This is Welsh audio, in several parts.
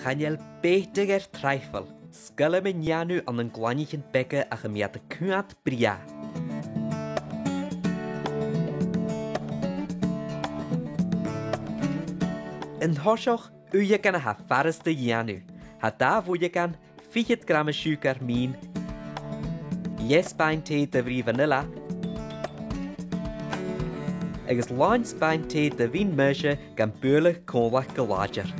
Chanel beter trifle. Sgyle me nianw an yn Gallanish yn bega ach ymwyd y cwad bria. Yn horsioch, uia gan a ha faras dy ianw. Ha da fwyia gan 4 gram o siwgar min. Bain te dy fri vanilla. Agus lain bain te dy fi'n myrsio gan bwrlig conlach gylager.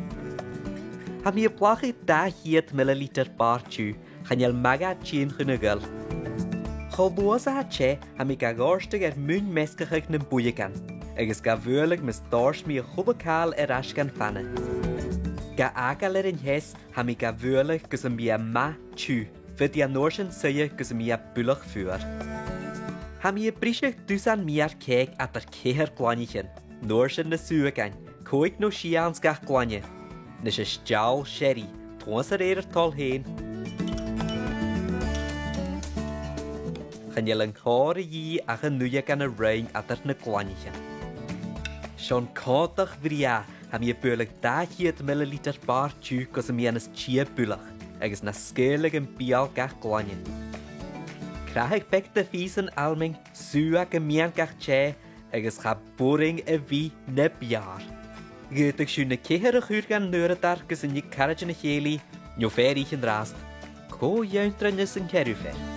Ha mi blachu 10 milliliter bar tiw, chanel maga tîn chynygol. Cholbwas a ha che, ha mi gagorstig mwyn mesgachig yn bwyagan, agus ga fwrlig mis dors mi a chwbacál asgan fanna. Ga agal yn hes, ha mi ga fwrlig gys mi a ma tiw, fyd i a norsyn syia gys mi a bwlach fwyr. Ha mi a brisig dusan mi ar ceg at ar ceher Gallanish, norsyn na Sùbhagan, coig no sians gach Calanais. Nes is jaal sherry, twans tol heen. Gaan jullie horen je ach een nuja gan een rein achter na Gallanish. Sean kantig vria, ham je buurlijk 10 milliliter bar tju kos hem jenes tje buurlijk, ergens na skeulig en bial gach Calanais. Krijg ik bek de viesen alming, suak en mian gach tje, ergens ga boring en wie ne biar. Gydag siw na ceher a chwyr gan nŵr a dar gys yn y caraj yn y cheli, nio fer ich yn rast. Co iawn drynys yn cerw fer.